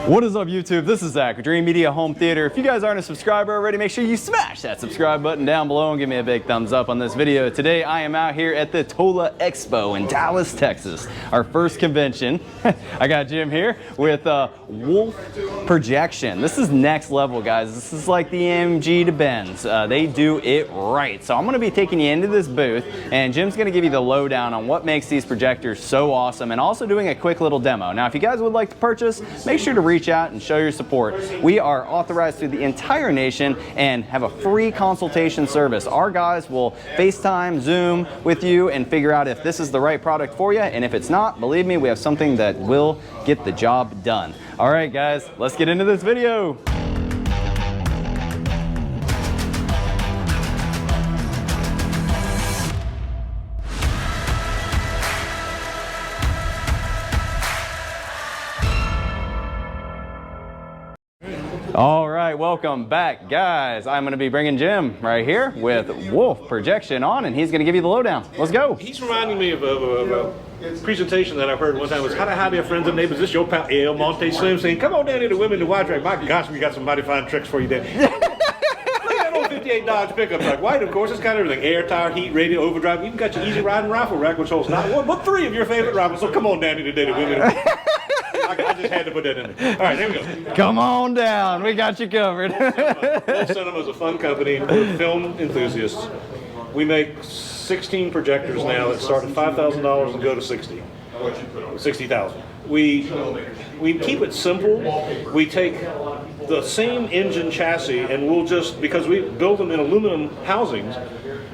What is up, YouTube? This is Zach with Dreamedia Home Theater. If you guys aren't a subscriber already, make sure you smash that subscribe button down below and give me a big thumbs up on this video. Today I am out here at the TOLA Expo in Dallas, Texas, our first convention. I got Jim here with Wolf Projection. This is next level, guys. This is like the AMG to Benz. They do it right. So I'm going to be taking you into this booth, and Jim's going to give you the lowdown on what makes these projectors so awesome, and also doing a quick little demo. Now, if you guys would like to purchase, make sure to reach out and show your support. We are authorized through the entire nation and have a free consultation service. Our guys will FaceTime, Zoom with you and figure out if this is the right product for you, and if it's not, believe me, we have something that will get the job done. All right, guys, let's get into this video. All right, welcome back, guys. I'm going to be bringing Jim right here with Wolf Projection on, and he's going to give you the lowdown. Let's go. He's reminding me of a presentation that I heard one time. Was how to hide your friends and neighbors. This your pal El Monte Slim saying, "Come on down here to Women to Wide Track. My gosh, we got some mighty fine tricks for you there." Look at that old 58 Dodge pickup truck. White, of course. It's got everything: air, tire, heat, radio, overdrive. Even got your easy riding rifle rack, which holds not one but three of your favorite rifles. So come on down here today to Women. I just had to put that in there. All right, there we go. Come on down. We got you covered. Wolf Cinema is a fun company. We're film enthusiasts. We make 16 projectors now that start at $5,000 and go to 60,000. We keep it simple. We take the same engine chassis, and we'll just, because we build them in aluminum housings,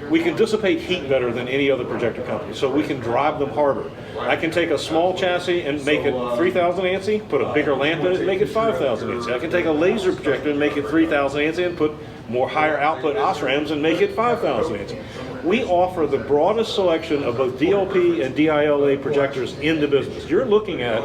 we can dissipate heat better than any other projector company, so we can drive them harder. I can take a small chassis and make it 3,000 ANSI, put a bigger lamp in it, and make it 5,000 ANSI. I can take a laser projector and make it 3,000 ANSI and put more higher output OSRAMs and make it 5,000 ANSI. We offer the broadest selection of both DLP and DILA projectors in the business. You're looking at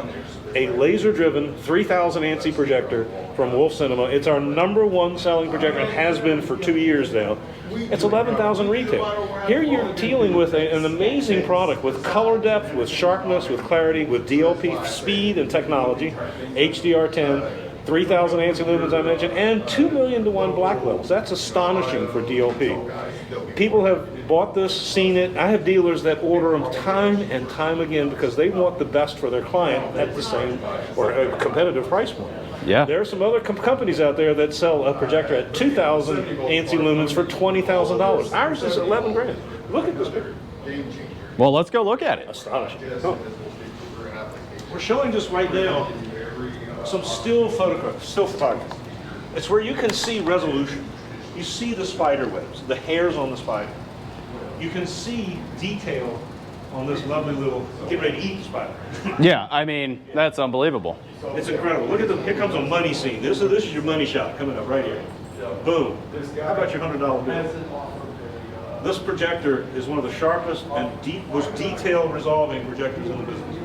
a laser-driven 3,000 ANSI projector from Wolf Cinema. It's our #1 selling projector. It has been for 2 years now. It's $11,000 retail. Here you're dealing with an amazing product with color depth, with sharpness, with clarity, with DLP speed and technology, HDR10, 3,000 ANSI lumens I mentioned, and 2 million to 1 black levels. That's astonishing for DLP. People have bought this, seen it. I have dealers that order them time and time again because they want the best for their client at the same or a competitive price point. Yeah. There are some other companies out there that sell a projector at 2,000 ANSI lumens for $20,000. Ours is 11 grand. Look at this picture. Well, let's go look at it. Astonishing. Oh. We're showing just right now some still photography. It's where you can see resolution. You see the spider webs, the hairs on the spider. You can see detail on this lovely little get ready to eat spider. Yeah, I mean, that's unbelievable. It's incredible. Look at the, here comes a money scene. This is your money shot coming up right here. Boom. How about your $100 bill? This projector is one of the sharpest and most detailed resolving projectors in the business.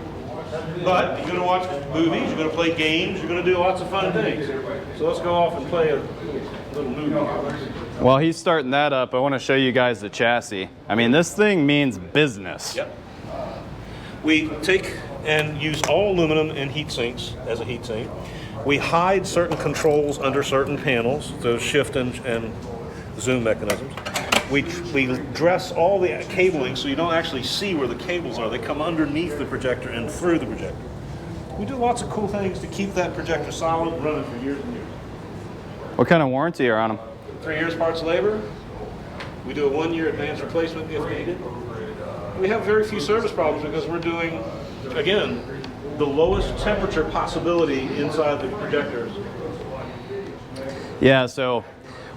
But you're going to watch movies, you're going to play games, you're going to do lots of fun things. So let's go off and play a little movie. While he's starting that up, I want to show you guys the chassis. I mean, this thing means business. Yep. We take and use all aluminum and heat sinks as a heat sink. We hide certain controls under certain panels, those shift and zoom mechanisms. We dress all the cabling so you don't actually see where the cables are. They come underneath the projector and through the projector. We do lots of cool things to keep that projector solid and running for years and years. What kind of warranty are on them? 3 years parts labor. We do a 1-year advanced replacement if needed. We have very few service problems because we're doing, again, the lowest temperature possibility inside the projectors. Yeah, so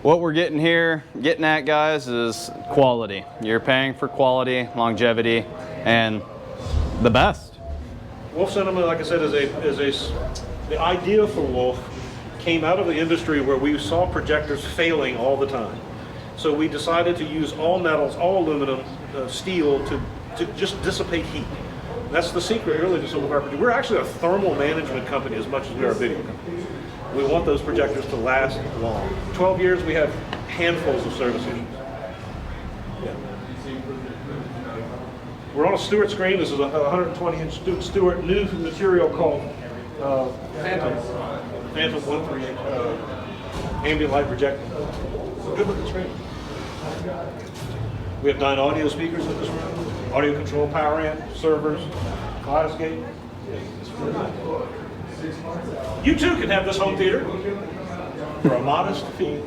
what we're getting at, guys, is quality. You're paying for quality, longevity, and the best. Wolf Cinema, like I said, the idea for Wolf came out of the industry where we saw projectors failing all the time. So we decided to use all metals, all aluminum, steel to just dissipate heat. That's the secret really to some of our projectors. We're actually a thermal management company as much as we are a video company. We want those projectors to last long. 12 years, we have handfuls of service issues. Yeah. We're on a Stewart screen. This is a 120-inch Stewart new material called Phantom. Phantom 138 ambient light projector. Good looking screen. We have 9 audio speakers in this room, audio control, power amp, servers, Cloudescape. You too can have this home theater for a modest fee.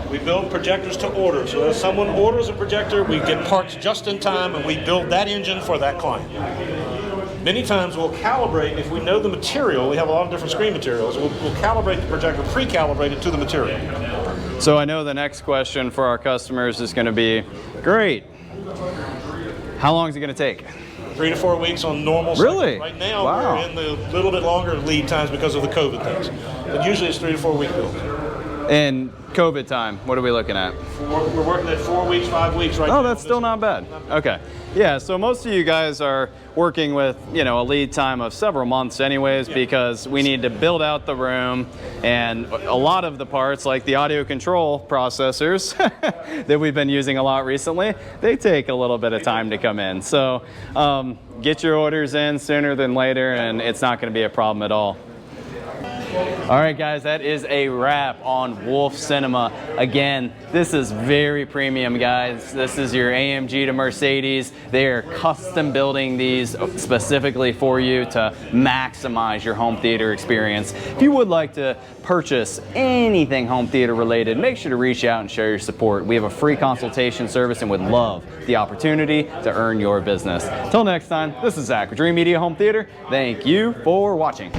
We build projectors to order, so if someone orders a projector, we get parts just in time and we build that engine for that client. Many times we'll calibrate, if we know the material, we have a lot of different screen materials, we'll calibrate the projector, pre-calibrate it to the material. So I know the next question for our customers is going to be, great, how long is it going to take? 3 to 4 weeks on normal. Really? Right now, wow. We're in the little bit longer lead times because of the COVID things. But usually it's 3 to 4 week builds. In COVID time, what are we looking at? We're working at 4 weeks, 5 weeks right now. Oh, that's still not bad. Okay. Yeah, so most of you guys are working with, a lead time of several months anyways, because we need to build out the room, and a lot of the parts, like the audio control processors that we've been using a lot recently, they take a little bit of time to come in. So get your orders in sooner than later, and it's not going to be a problem at all. All right, guys, that is a wrap on Wolf Cinema. Again, this is very premium, guys. This is your AMG to Mercedes. They are custom building these specifically for you to maximize your home theater experience. If you would like to purchase anything home theater related, make sure to reach out and share your support. We have a free consultation service and would love the opportunity to earn your business. Till next time, this is Zach with Dreamedia Home Theater. Thank you for watching.